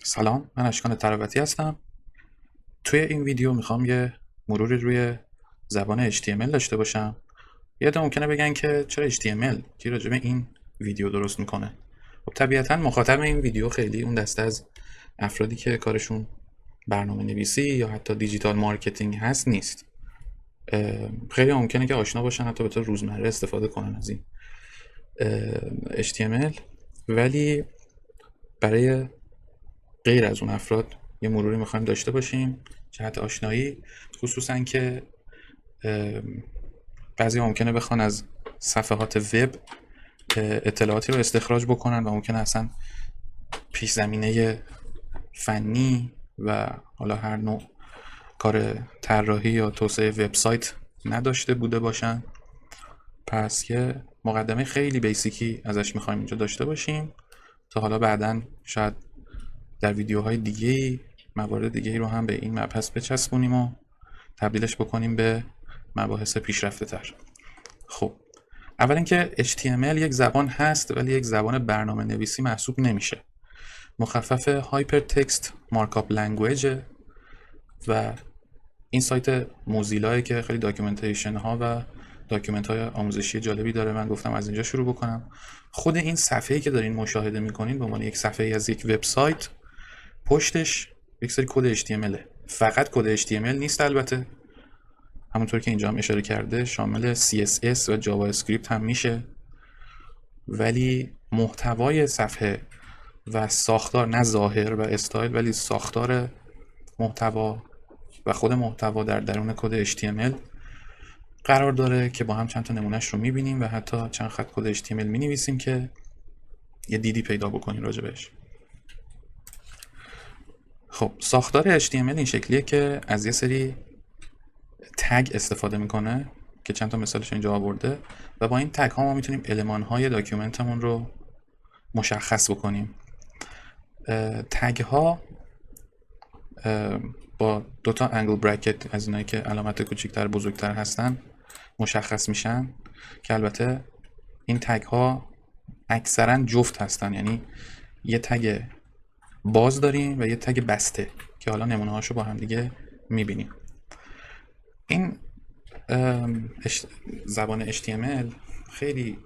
سلام، من اشکان تراوتی هستم. توی این ویدیو میخوام یه مروری روی زبان HTML داشته باشم. یه عده ممکنه بگن که چرا HTML کی راجع به این ویدیو درست میکنه. خب طبیعتا مخاطب این ویدیو خیلی اون دسته از افرادی که کارشون برنامه نویسی یا حتی دیجیتال مارکتینگ هست نیست. خیلی ممکنه که آشنا باشن، حتی به طور روزمره استفاده کنن از این HTML، ولی برای غیر از اون افراد یه مروری میخوایم داشته باشیم جهت آشنایی، خصوصا که بعضی ممکنه بخوان از صفحات وب اطلاعاتی رو استخراج بکنن و ممکنه اصلا پیش زمینه فنی و حالا هر نوع کار طراحی یا توسعه وبسایت نداشته بوده باشن. پس یه مقدمه خیلی بیسیکی ازش میخوایم اینجا داشته باشیم تا حالا بعداً شاید در ویدیوهای دیگه‌ای موارد دیگه‌ای رو هم به این مبحث بچسبونیم و تبدیلش بکنیم به مباحث پیشرفته تر. خب اول اینکه HTML یک زبان هست ولی یک زبان برنامه نویسی محسوب نمیشه. مخفف Hypertext Markup Language و این سایت موزیلا که خیلی داکیومنتیشن ها و داکیومنت های آموزشی جالبی داره، من گفتم از اینجا شروع بکنم. خود این صفحه‌ای که دارین مشاهده میکنین به عنوان یک صفحه از یک وبسایت، پشتش یک سری کد HTML. فقط کد HTML نیست البته، همونطور که اینجا هم اشاره کرده شامل CSS و جاوا اسکریپت هم میشه، ولی محتوای صفحه و ساختار، نه ظاهر و استایل، ولی ساختار محتوا و خود محتوا در درون کد HTML قرار داره که با هم چند تا نمونهش رو میبینیم و حتی چند خط کد HTML مینویسیم که یه دیدی پیدا بکنیم راجبش. خب ساختار HTML این شکلیه که از یه سری تگ استفاده میکنه که چند تا مثالش اینجا آورده و با این تگ ها ما میتونیم المان های داکیومنتمون رو مشخص بکنیم. تگ ها با دوتا انگل برکت از اینایی که علامت کوچیک‌تر بزرگتر هستن مشخص میشن که البته این تگ ها اکثرا جفت هستن، یعنی یه تگ باز داریم و یه تگ بسته که حالا نمونه هاشو با هم دیگه میبینیم. این زبان HTML خیلی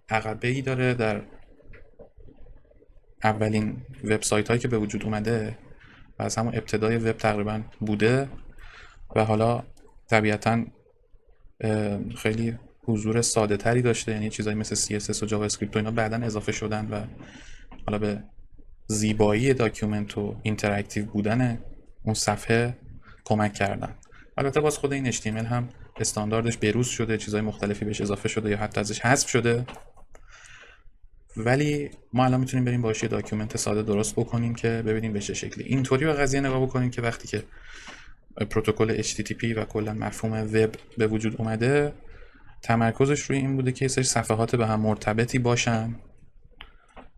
عقبه‌ای داره در اولین وبسایت هایی که به وجود اومده و از همون ابتدای وب تقریبا بوده و حالا طبیعتاً خیلی حضور ساده تری داشته، یعنی چیزایی مثل CSS و جاوا اسکریپت و اینا بعداً اضافه شدن و حالا به زیبایی داکیومنت و اینتراکتیو بودن اون صفحه کمک کردن. البته باز خود این HTML هم استانداردش بروز شده، چیزای مختلفی بهش اضافه شده یا حتی ازش حذف شده، ولی ما الان میتونیم بریم باهاش یه داکیومنت ساده درست بکنیم که ببینیم به چه شکلی. اینطوری به قضیه نگاه بکنیم که وقتی که پروتکل HTTP و کلا مفهوم وب به وجود اومده، تمرکزش روی این بوده که یه سری صفحات به هم مرتبطی باشن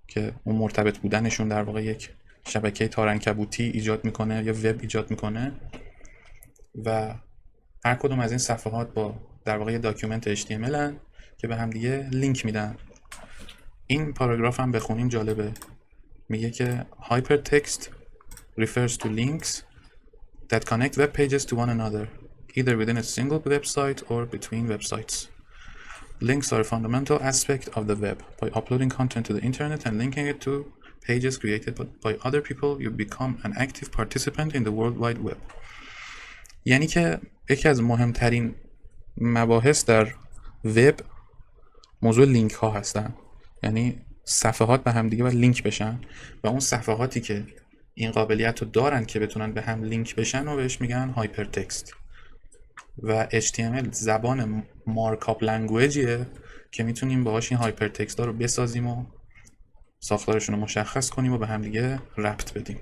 که اون مرتبط بودنشون در واقع یک شبکه تارعنکبوتی ایجاد میکنه یا وب ایجاد میکنه و هر کدوم از این صفحات با در واقع داکیومنت HTML هن که به هم دیگه لینک میدن. این پاراگراف هم بخونیم جالبه، میگه که hypertext refers to links that connect web pages to one another either within a single website or between websites. Links are a fundamental aspect of the web. By uploading content to the internet and linking it to pages created by other people, you become an active participant in the World Wide Web. یعنی که یکی از مهمترین مباحث در وب موضوع لینک ها هستن، یعنی صفحات به هم دیگه باید لینک بشن و اون صفحاتی که این قابلیت رو دارن که بتونن به هم لینک بشن و بهش میگن هایپرتکست. و HTML زبان مارکاپ لنگویجیه که میتونیم باهاش این هایپرتکست ها رو بسازیم و ساختارشون رو مشخص کنیم و به هم دیگه ربط بدیم.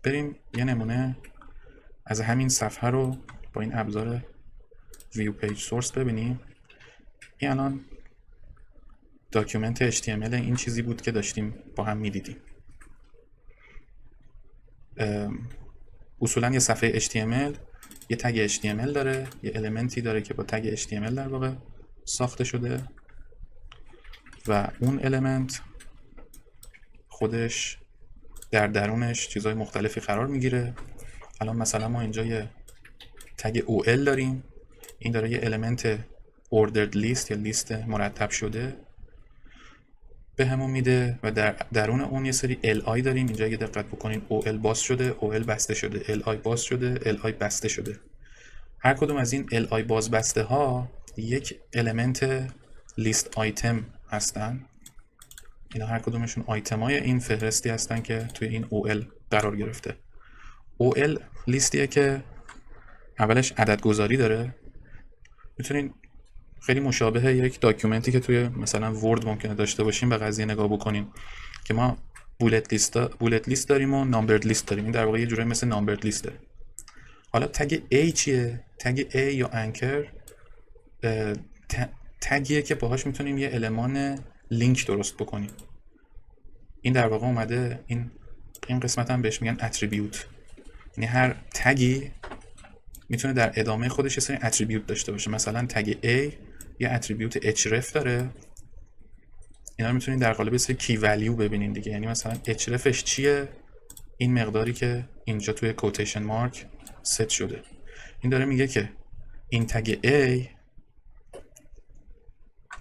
بریم یه نمونه از همین صفحه رو با این ابزار ویو پیج سورس ببینیم. این الان داکیومنت HTML این چیزی بود که داشتیم با هم میدیدیم. اصولا یه صفحه HTML یه تگ HTML داره، یه المنتی داره که با تگ HTML در واقع ساخته شده و اون المنت خودش در درونش چیزهای مختلفی قرار میگیره. الان مثلا ما اینجا یه تگ OL داریم، این داره یه المنت ordered list یا لیست مرتب شده به همون میده و در درون اون یه سری LI داریم. اینجا اگه دقت بکنین OL باز شده، OL بسته شده، LI باز شده، LI بسته شده. هر کدوم از این LI باز بسته ها یک المنت لیست آیتم هستن. اینا هر کدومشون آیتم های این فهرستی هستن که توی این OL قرار گرفته. OL لیستیه که اولش عدد گذاری داره. میتونین خیلی مشابه یک داکیومنتی که توی مثلا ورد ممکنه داشته باشیم به قضیه نگاه بکنیم که ما بولت لیست داریم و نامبرد لیست داریم. این در واقع یه جورایی مثل نامبرد لیسته. حالا تگ A چیه؟ تگ A یا انکر تگیه که باهاش میتونیم یه المان لینک درست بکنیم. این در واقع اومده این قسمت هم بهش میگن اتریبیوت. یعنی هر تگی میتونه در ادامه خودش یه سری اتریبیوت داشته باشه. مثلا تگ A یه اتریبیوت href داره. اینا رو میتونید در قالب سری کی ولیو ببینین دیگه. یعنی مثلا hrefش چیه؟ این مقداری که اینجا توی کوتیشن مارک ست شده. این داره میگه که این تگ A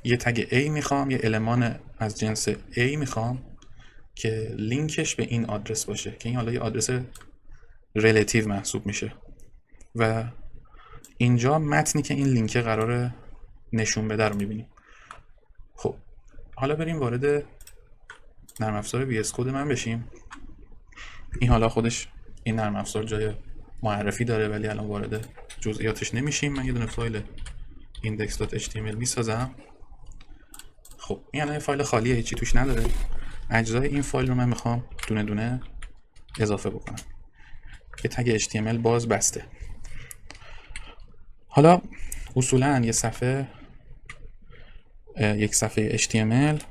یه تگ A میخوام، یه المان از جنس A میخوام که لینکش به این آدرس باشه که این حالا یه آدرس ریلیتیو محسوب میشه و اینجا متنی که این لینک قراره نشون بده رو میبینیم. خب حالا بریم وارد نرم افزار VS کد من بشیم. این حالا خودش این نرم افزار جای معرفی داره ولی الان وارد جزئیاتش نمیشیم. من یه دونه فایل index.html میسازم. خب این الان فایل خالیه، هیچی توش نداره. اجزای این فایل رو من میخوام دونه دونه اضافه بکنم. یه تگ HTML باز بسته. حالا اصولا یک صفحه HTML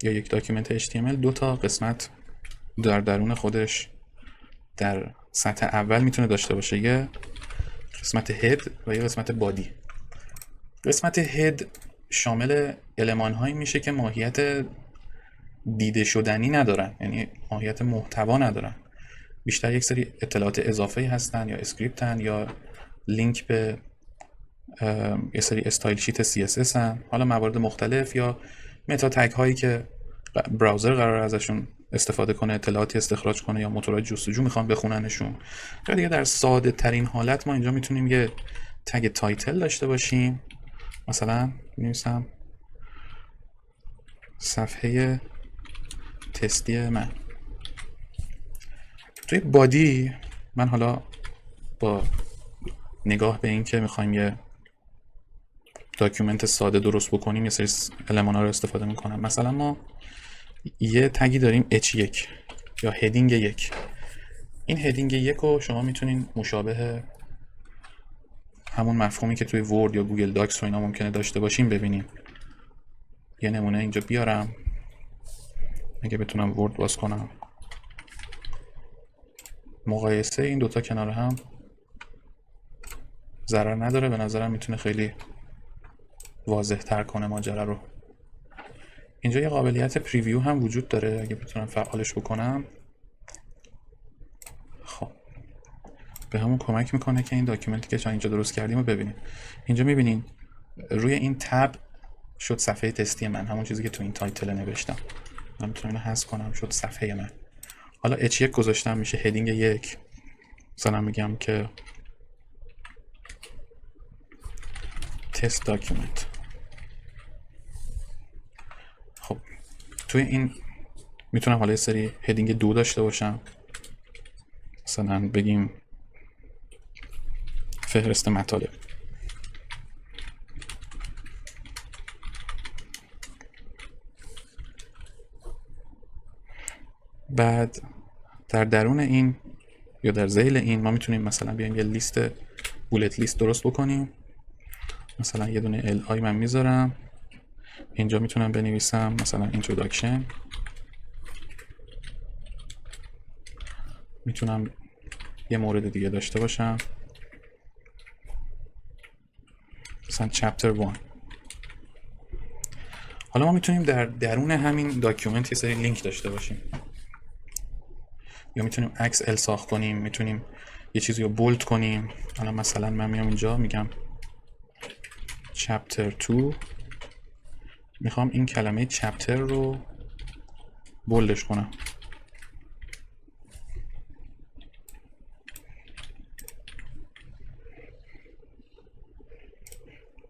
یا یک داکیومنت HTML دو تا قسمت در درون خودش در سطح اول میتونه داشته باشه، یه قسمت هد و یه قسمت بادی. قسمت هد شامل المان هایی میشه که ماهیت دیده شدنی ندارن، یعنی ماهیت محتوا ندارن، بیشتر یک سری اطلاعات اضافه هستن یا اسکریپتن یا لینک به یه سری استایل شیت CSS هن، حالا موارد مختلف، یا متا تگ هایی که براوزر قرار ازشون استفاده کنه، اطلاعاتی استخراج کنه یا موتورهای جستجو میخوان بخوننشون. یا دیگه در ساده ترین حالت ما اینجا میتونیم یه تگ تایتل داشته باشیم. مثلا می‌نویسم صفحه تستی من. توی بادی من حالا با نگاه به این که میخوایم یه داکیومنت ساده درست بکنیم یه سری المانا رو استفاده میکنم. مثلا ما یه تگی داریم h1 یا هدینگ 1. این هدینگ 1 رو شما میتونین مشابه همون مفهومی که توی ورد یا گوگل داکس و اینا ممکنه داشته باشیم ببینیم. یه نمونه اینجا بیارم اگه بتونم ورد باز کنم. مقایسه این دوتا کنار هم ضرر نداره، به نظرم میتونه خیلی واضح تر کنه ماجرا رو. اینجا یه قابلیت پریویو هم وجود داره اگه بتونم فعالش بکنم. خب به همون کمک میکنه که این داکیومنتی که اینجا درست کردیم رو ببینیم. اینجا میبینین روی این تب شد صفحه تستی من، همون چیزی که تو این تایتل نوشتم. من میتونم اینو حذف کنم، شد صفحه من. حالا h1 گذاشتم میشه هدینگ 1. مثلا میگم که تست داکیومنت. خب توی این میتونم حالا یه سری هدینگ 2 داشته باشم. مثلا بگیم فهرست مطالب. بعد در درون این یا در ذیل این ما میتونیم مثلا بیایم یه لیست بولت لیست درست بکنیم. مثلا یه دونه li من میذارم اینجا، میتونم بنویسم مثلا introduction. میتونم یه مورد دیگه داشته باشم مثلا chapter 1. حالا ما میتونیم در درون همین داکیومنت یه سری لینک داشته باشیم. یا میتونیم عکس الساق کنیم، میتونیم یه چیزی رو بولد کنیم. الان مثلا من میام اینجا میگم chapter 2، میخوام این کلمه چپتر رو بولدش کنم.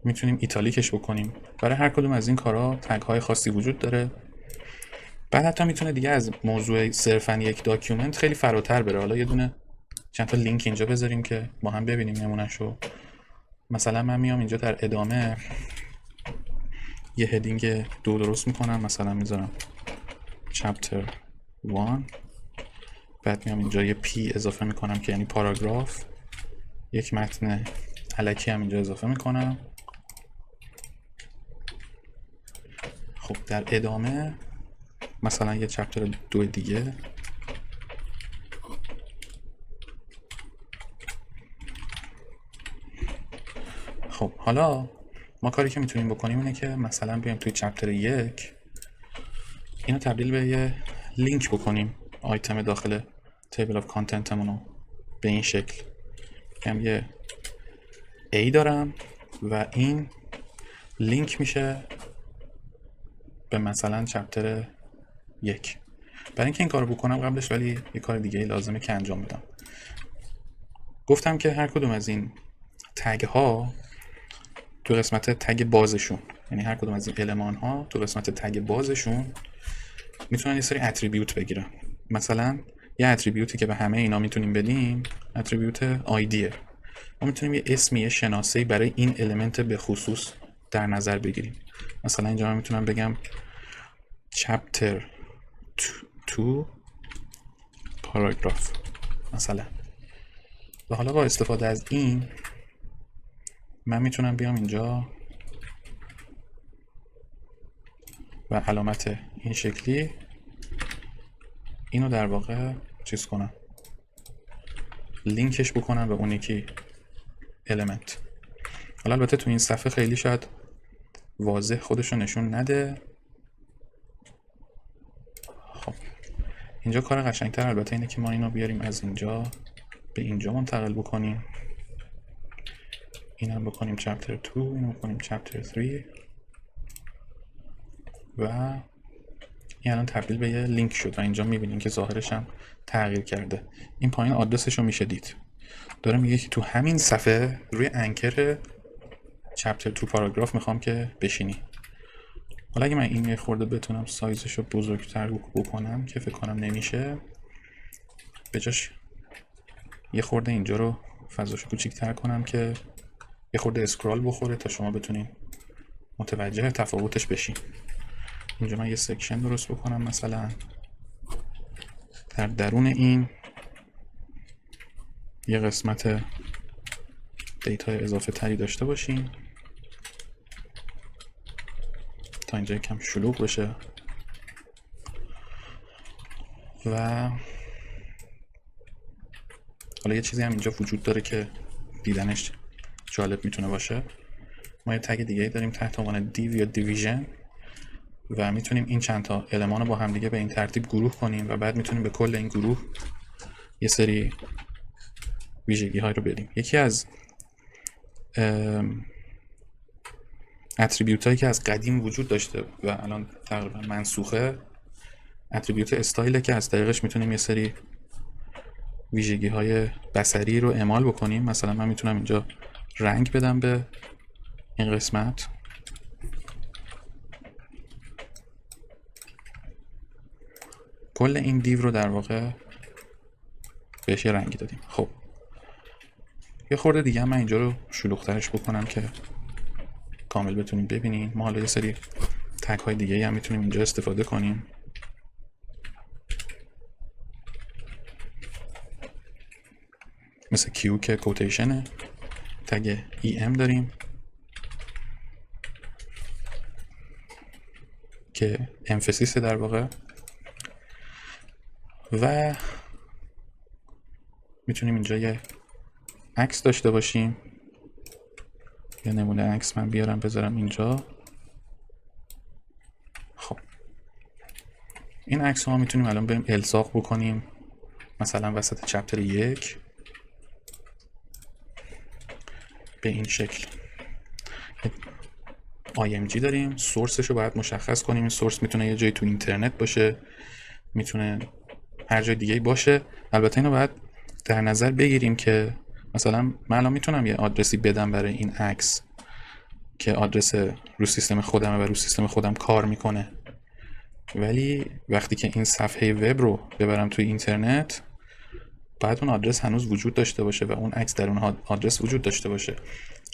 میتونیم ایتالیکش بکنیم. برای هر کدوم از این کارا تگ های خاصی وجود داره. بعد حتی میتونه دیگه از موضوع صرفا یک داکیومنت خیلی فراتر بره. حالا یه دونه چند تا لینک اینجا بذاریم که با هم ببینیم نمونهشو. مثلا من میام اینجا در ادامه یه هدینگ 2 درست میکنم، مثلا میذارم chapter 1، بعد میام اینجا یه پی اضافه میکنم که یعنی پاراگراف، یک متن الکی هم اینجا اضافه میکنم. خب در ادامه مثلا یه چپتر 2 دیگه، خب حالا ما کاری که میتونیم بکنیم اینه که مثلا بیایم توی چپتر 1 اینو تبدیل به یه لینک بکنیم، آیتم داخل تیبل آف کانتنتمونو به این شکل. میگم یه A دارم و این لینک میشه به مثلا چپتر 1. برای اینکه این کارو بکنم قبلش ولی یه کار دیگه لازمه که انجام بدم. گفتم که هر کدوم از این تگ ها تو قسمت تگ بازشون، یعنی هر کدوم از این المان ها تو قسمت تگ بازشون میتونن یه سری اتریبیوت بگیرن. مثلا یه اتریبیوتی که به همه اینا میتونیم بدیم اتریبیوت آیدیه. ما میتونیم یه اسمی، یه شناسه‌ای برای این المنت به خصوص در نظر بگیریم. مثلا اینجا من میتونم بگم chapter 2 paragraph مثلا. و حالا با استفاده از این من میتونم بیام اینجا و علامت این شکلی اینو در واقع چیز کنم، لینکش بکنم به اون یکی المنت. حالا البته تو این صفحه خیلی شاید واضح خودشو نشون نده. خب اینجا کار قشنگتر البته اینه که ما اینو بیاریم از اینجا به اینجا منتقل بکنیم. اینم بکنیم chapter 2، اینو بکنیم chapter 3 و این الان تبدیل به یه لینک شد و اینجا میبینیم که ظاهرش هم تغییر کرده. این پایین آدرسش رو میشه دید. داره میگه که تو همین صفحه روی انکر chapter 2 پاراگراف میخوام که بشینی. حالا اگه من این یه خورده بتونم سایزش رو بزرگتر بکنم که فکر کنم نمیشه، به جاش یه خورده اینجا رو فضاشو کوچیک‌تر کنم که یه خورده اسکرال بخوره تا شما بتونین متوجه تفاوتش بشین. اینجا من یه سکشن درست بکنم، مثلا در درون این یه قسمت دیتا اضافه تری داشته باشیم تا اینجا یکم شلوغ بشه. و حالا یه چیزی هم اینجا وجود داره که دیدنش جالب میتونه باشه. ما یه تگ دیگه داریم تحت عنوان دیو یا دیویژن و میتونیم این چند تا المان رو با هم دیگه به این ترتیب گروه کنیم و بعد میتونیم به کل این گروه یه سری ویژگی های رو بدیم. یکی از اتریبیوت هایی که از قدیم وجود داشته و الان تقریبا منسوخه اتریبیوت استایله که از طریقش میتونیم یه سری ویژگی های بصری رو اعمال بکنیم. مثلا من میتونم اینجا رنگ بدم به این قسمت، کل این دیو رو در واقع بهش یه رنگی دادیم. خب یه خورده دیگه هم من اینجا رو شلوغ‌ترش بکنم که کامل بتونیم ببینیم. ما حالا یه سری تگ های دیگه هم میتونیم اینجا استفاده کنیم. مثل کیو که کوتیشنه، تگ EM داریم که امفسیس در واقع، و میتونیم اینجا یه عکس داشته باشیم. یه نمونه عکس من بیارم بذارم اینجا. خب این عکس ها میتونیم الان بریم الساق بکنیم مثلا وسط چپتر 1 به این شکل IMG داریم. سورسش رو باید مشخص کنیم. این سورس میتونه یه جایی تو اینترنت باشه، میتونه هر جای دیگه باشه. البته اینو باید در نظر بگیریم که مثلا من الان میتونم یه آدرسی بدم برای این عکس که آدرس رو سیستم خودمه و رو سیستم خودم کار میکنه، ولی وقتی که این صفحه وب رو ببرم توی اینترنت باید اون آدرس هنوز وجود داشته باشه و اون عکس در اون آدرس وجود داشته باشه.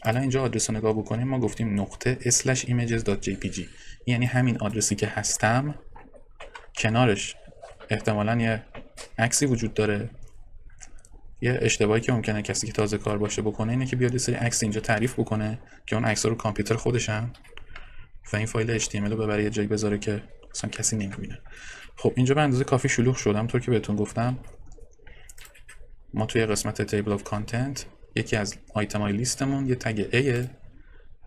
الان اینجا آدرس رو نگاه بکنیم، ما گفتیم /images.jpg، یعنی همین آدرسی که هستم کنارش احتمالاً یه عکسی وجود داره. یه اشتباهی که ممکنه کسی که تازه کار باشه بکنه اینه که بیاد یه سری عکس اینجا تعریف بکنه که اون عکس‌ها رو کامپیوتر خودشن و این فایل HTML رو ببره یه جایی بذاره که اصلا کسی نمی‌بینه. خب اینجا به اندازه کافی شلوغ شدم. همونطور که بهتون گفتم ما توی قسمت تیبل آف کانتنت یکی از آیتم‌های لیستمون یه تگ A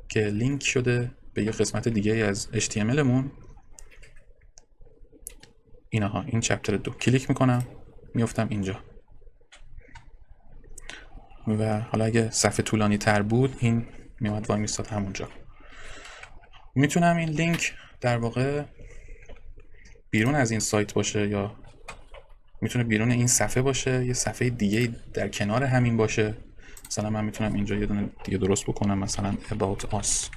که لینک شده به یه قسمت دیگه از HTML مون. اینها این چپتر 2 کلیک میکنم میافتم اینجا و حالا اگه صفحه طولانی تر بود این میومد وای میستاد همونجا. میتونم این لینک در واقع بیرون از این سایت باشه یا میتونه بیرون این صفحه باشه، یه صفحه دیگه در کنار همین باشه. مثلا من میتونم اینجا یه دونه دیگه درست بکنم، مثلا aboutus.html،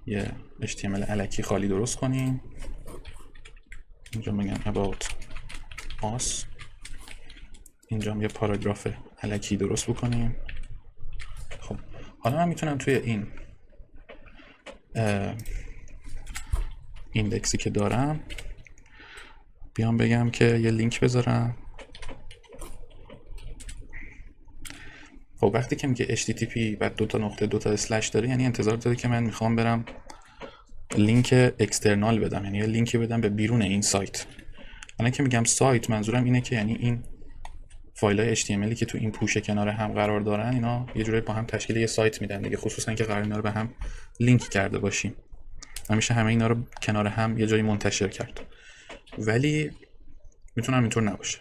یه HTML الکی خالی درست کنیم. اینجا بگم about us، اینجا هم یه پاراگراف الکی درست بکنیم. خب حالا من میتونم توی این ایندکسی که دارم بیام بگم که یه لینک بذارم. خب وقتی که میگه HTTP بعد 2 تا نقطه 2 تا اسلش داره، یعنی انتظار داره که من میخوام برم لینک اکسترنال بدم، یعنی یه لینکی بدم به بیرون این سایت. الان که میگم سایت منظورم اینه که یعنی این فایل‌های HTMLی که تو این پوشه کنار هم قرار دارن اینا یه جوری با هم تشکیل یه سایت میدن دیگه، خصوصا که قرار اینا رو به هم لینک کرده باشیم. همیشه همه اینا رو کنار هم یه جایی منتشر کرد، ولی میتونم اینطور نباشه.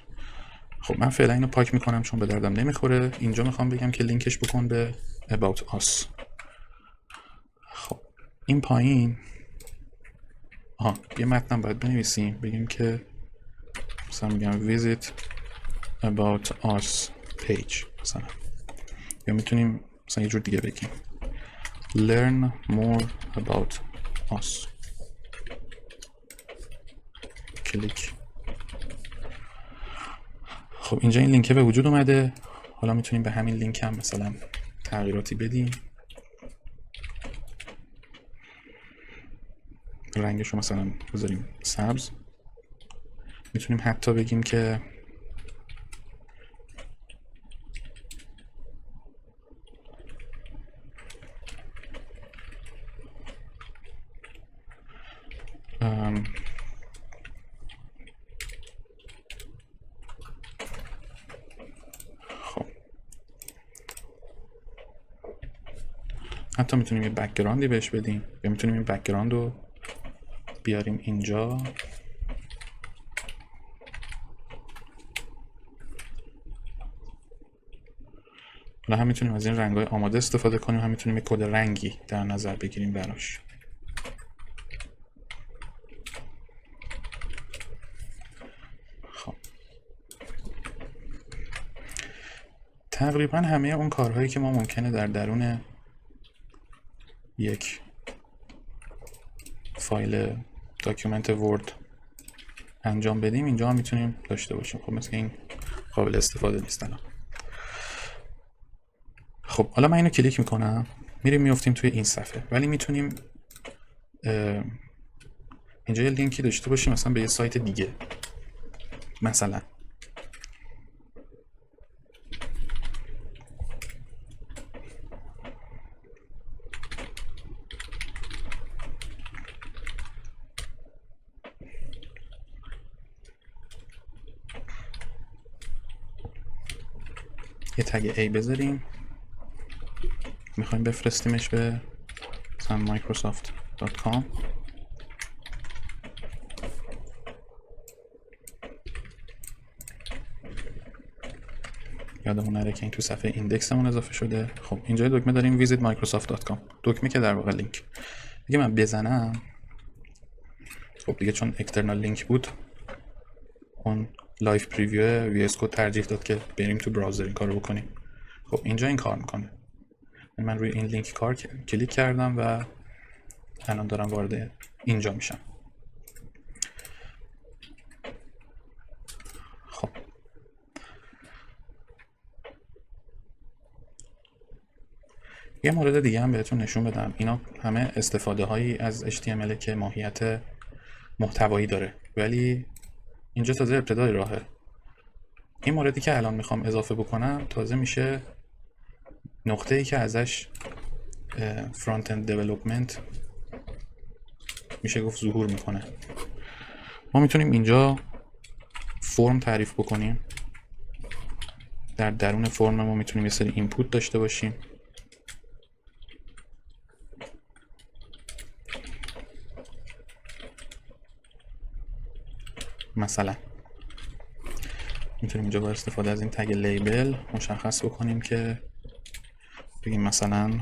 خب من فعلا اینو پاک میکنم چون به دردم نمیخوره. اینجا میخوام بگم که لینکش بکن به about us. خب این پایین یه متن باید بنویسیم، بگیم که مثلا میگم visit about us page مثلا، یا میتونیم مثلا یه جور دیگه بگیم learn more about us. کلیک. خب اینجا این لینک به وجود اومده. حالا میتونیم به همین لینک هم مثلا تغییراتی بدیم. رنگش رو مثلا بذاریم سبز. میتونیم حتی بگیم که حتی میتونیم یه بک‌گراندی بهش بدیم یا میتونیم این بک‌گراند رو بیاریم اینجا. حالا هم میتونیم از این رنگ‌های آماده استفاده کنیم، هم میتونیم یک کد رنگی در نظر بگیریم براش. خب تقریبا همه اون کارهایی که ما ممکنه در درون یک فایل داکیومنت ورد انجام بدیم اینجا هم میتونیم داشته باشیم. خب مثل این قابل استفاده نیست الان. خب حالا من اینو کلیک میکنم میریم میافتیم توی این صفحه، ولی میتونیم اینجا یه لینکی داشته باشیم مثلا به یه سایت دیگه. مثلا یه تگ A بذاریم، میخوایم بفرستیمش به مثلا microsoft.com. یادمون نره که این تو صفحه ایندکسمون اضافه شده. خب اینجا دکمه داریم visit microsoft.com، دکمه که در واقع لینک. اگه من بزنم خب دیگه چون اکسترنال لینک بود اون لایف پریویو وی اس کد ترجیح داد که بریم تو براوزر این کارو بکنیم. خب اینجا این کار میکنه. من روی این لینک کلیک کردم و الان دارم وارد اینجا میشم. خب یه مورد دیگه هم بهتون نشون بدم. اینا همه استفاده هایی از HTML که ماهیت محتوایی داره، ولی اینجا تازه ابتدای راهه. این موردی که الان میخوام اضافه بکنم تازه میشه نقطه‌ای که ازش فرانت اند دیولپمنت میشه گفت ظهور میکنه. ما میتونیم اینجا فرم تعریف بکنیم. در درون فرم ما میتونیم یه سری اینپوت داشته باشیم. مثلا میتونیم اینجا با استفاده از این تگ لیبل مشخص بکنیم که بگیم مثلا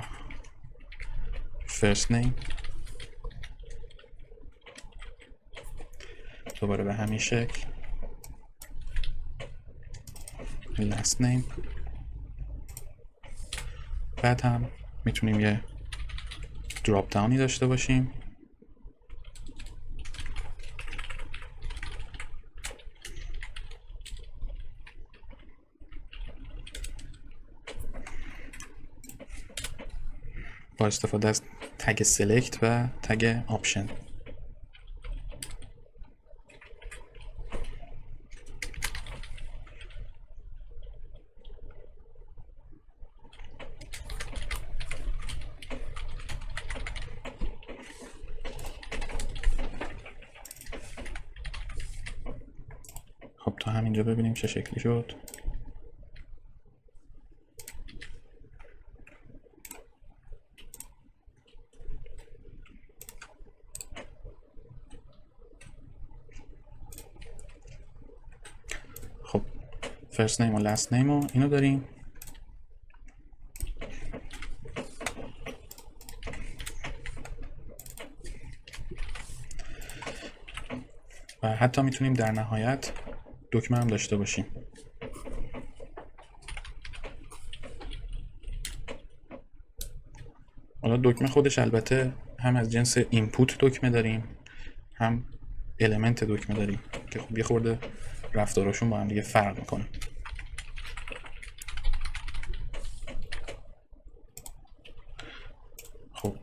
first name، دوباره به همین شکل last name. بعد هم میتونیم یه دراپ داونی داشته باشیم با استفاده از تگ select و تگ option. خب تا همینجا ببینیم چه شکلی شد. خب first name و last name و اینو داریم. و حتی میتونیم در نهایت دکمه هم داشته باشیم. حالا دکمه خودش البته هم از جنس اینپوت دکمه داریم، هم المنت دکمه داریم که خب یه خورده رفتاراشون با هم دیگه فرق میکنه. خب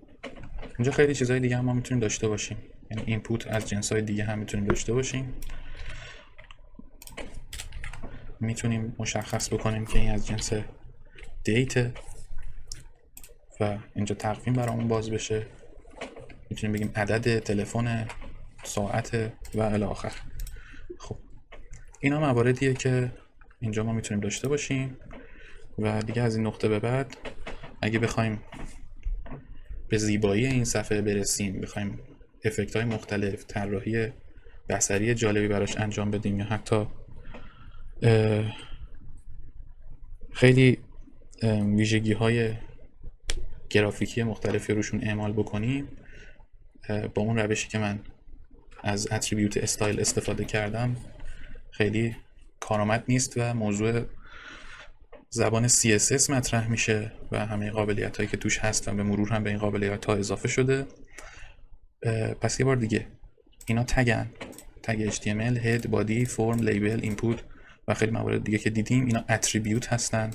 اینجا خیلی چیزهای دیگه هم ما میتونیم داشته باشیم، یعنی اینپوت از جنس‌های دیگه هم میتونیم داشته باشیم. میتونیم مشخص بکنیم که این از جنس دیت و اینجا تقویم برامون باز بشه. میتونیم بگیم عدد، تلفن، ساعت و الی آخر. خب اینا مواردیه که اینجا ما میتونیم داشته باشیم و دیگه از این نقطه به بعد اگه بخوایم به زیبایی این صفحه برسیم، بخوایم افکت های مختلف، طراحی بصری جالبی براش انجام بدیم یا حتی خیلی ویژگی های گرافیکی مختلفی روشون اعمال بکنیم، با اون روشی که من از اتریبیوت استایل استفاده کردم خیلی کارآمد نیست و موضوع زبان CSS مطرح میشه و همه قابلیت هایی که توش هست و به مرور هم به این قابلیت ها اضافه شده. پس یه بار دیگه اینا تگن، تگ HTML، head، body، form، label، input و خیلی موارد دیگه که دیدیم. اینا اتریبیوت هستن.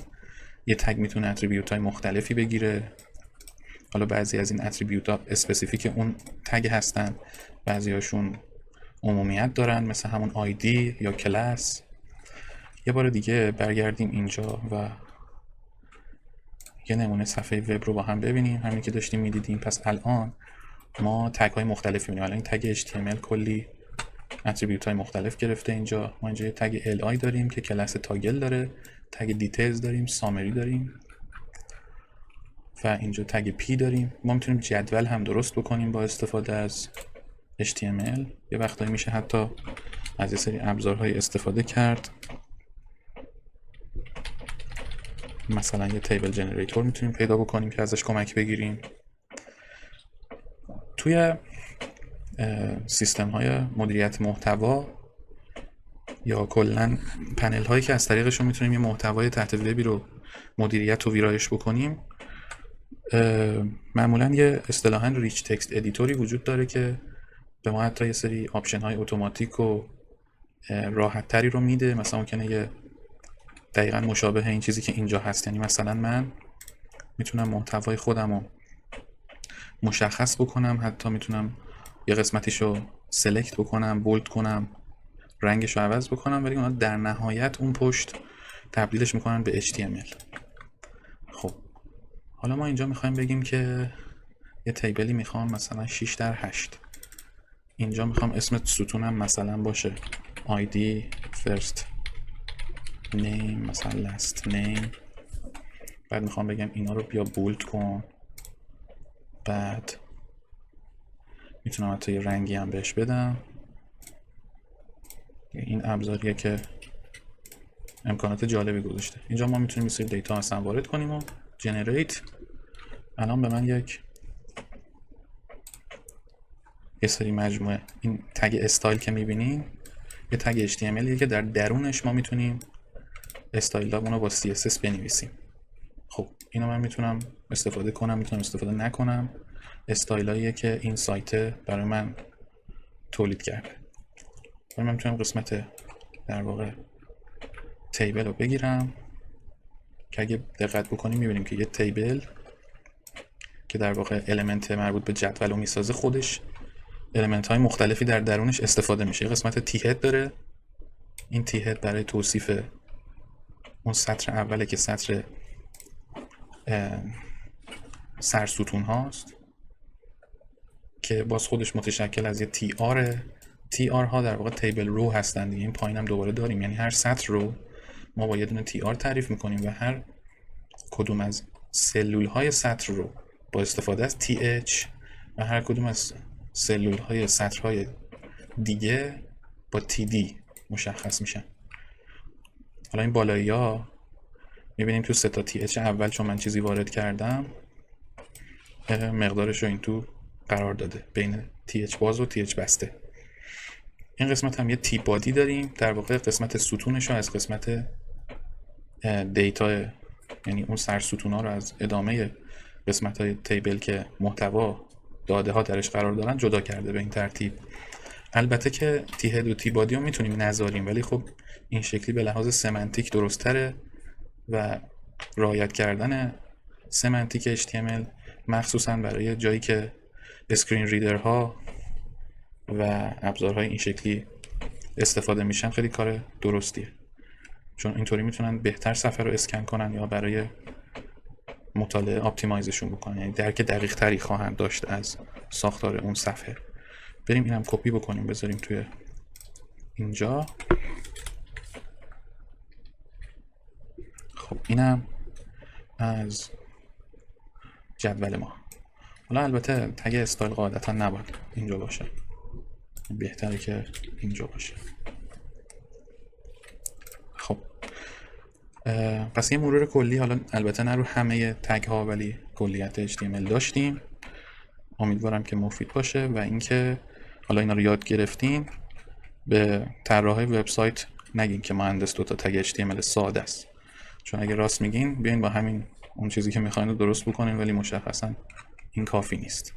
یه تگ میتونه اتریبیوت های مختلفی بگیره. حالا بعضی از این اتریبیوت ها اسپسیفیک اون تگ هستن، بعضی هاشون عمومیت دارن مثل همون ID یا کلاس. یه بار دیگه برگردیم اینجا و یه نمونه صفحه وب رو با هم ببینیم، همین که داشتیم میدیدیم. پس الان ما تگ های مختلفی می‌بینیم. الان این تگ HTML کلی اتریبیوت های مختلف گرفته. اینجا ما اینجا یه تگ li داریم که کلاس تاگل داره، تگ دیتیلز داریم، سامری داریم و اینجا تگ p داریم. ما میتونیم جدول هم درست بکنیم با استفاده از HTML. یه وقتایی میشه حتی از یه سری ابزارهای استفاده کرد مثلا یه تیبل جنریتور میتونیم پیدا بکنیم که ازش کمک بگیریم. توی سیستم های مدیریت محتوا یا کلا پنل هایی که از طریقشون میتونیم یه محتوای تحت وبی رو مدیریت و ویرایش بکنیم، معمولا یه اصطلاحاً ریچ تکست ادیتوری وجود داره که به ما حتی یه سری آپشن های اتوماتیک و راحت تری رو میده. مثلا ممکنه یه دقیقاً مشابه این چیزی که اینجا هست، یعنی مثلا من میتونم محتوای خودم رو مشخص بکنم، حتی میتونم یه قسمتیش رو سلکت بکنم، بولد کنم، رنگش رو عوض بکنم، ولی اونا در نهایت اون پشت تبدیلش میکنن به HTML. خب حالا ما اینجا میخوایم بگیم که یه تیبلی میخوام مثلا 6x8. اینجا میخوام اسم ستونم مثلا باشه ID first name مثلا last name. بعد میخوام بگم اینا رو بیا بولد کن. بعد میتونم حتی یه رنگی هم بهش بدم. این ابزاریه که امکانات جالبی گذاشته. اینجا ما میتونیم مثل دیتا مثلا وارد کنیم و جنریت. الان به من یه سری مجموعه این تگ استایل که میبینین یه تگ HTML که در درونش ما میتونیم استایل ها رو با CSS بنویسیم. خب اینو من میتونم استفاده کنم، میتونم استفاده نکنم. استایل هاییه که این سایت برای من تولید کرده. من میتونم قسمت در واقع تیبل رو بگیرم که اگه دقت بکنیم میبینیم که یه تیبل که در واقع المنت مربوط به جدول رو میسازه، خودش المنت های مختلفی در درونش استفاده میشه. یه قسمت تی هد داره. این تی هد برای توصیف اون سطر اوله که سطر سرستون هاست که باز خودش متشکل از یه تی آره. تی آر ها در واقع تیبل رو هستن دیگه. این پایین هم دوباره داریم، یعنی هر سطر رو ما با یه دونه تی آر تعریف میکنیم و هر کدوم از سلول های سطر رو با استفاده از تی اچ و هر کدوم از سلول های سطرهای دیگه با تی دی مشخص میشن. حالا این بالایی ها میبینیم تو سه تا تی اچ اول چون من چیزی وارد کردم مقدارش رو این تو قرار داده بین تی اچ باز و تی اچ بسته. این قسمت هم یه تی بادی داریم، در واقع قسمت ستونش رو از قسمت دیتا، یعنی اون سر ستون ها رو از ادامه قسمت های تیبل که محتوا داده ها درش قرار دارن جدا کرده به این ترتیب. البته که تی هد و تی بادی رو میتونیم نذاریم، ولی خب این شکلی به لحاظ سمنتیک درست تره و رعایت کردن سمنتیک HTML مخصوصا برای جایی که اسکرین ریدر ها و ابزارهای این شکلی استفاده میشن خیلی کار درستیه، چون اینطوری میتونن بهتر صفحه رو اسکن کنن یا برای مطالعه آپتیمایزشون بکنن، یعنی درک دقیق تری خواهند داشت از ساختار اون صفحه. بریم اینم کپی بکنیم بذاریم توی اینجا. خب اینم از جدول ما. حالا البته تگ استایل قاعدتا نباید اینجا باشه، بهتره که اینجا باشه. خب پس یه مرور کلی، حالا البته نه رو همه تگ ها ولی کلیت HTML داشتیم. امیدوارم که مفید باشه و اینکه حالا اینا رو یاد گرفتین به طراحای وبسایت نگین که مهندس دوتا تگ HTML ساده است، چون اگه راست میگین بیاین با همین اون چیزی که میخواین رو درست بکنین، ولی مشخصا این کافی نیست.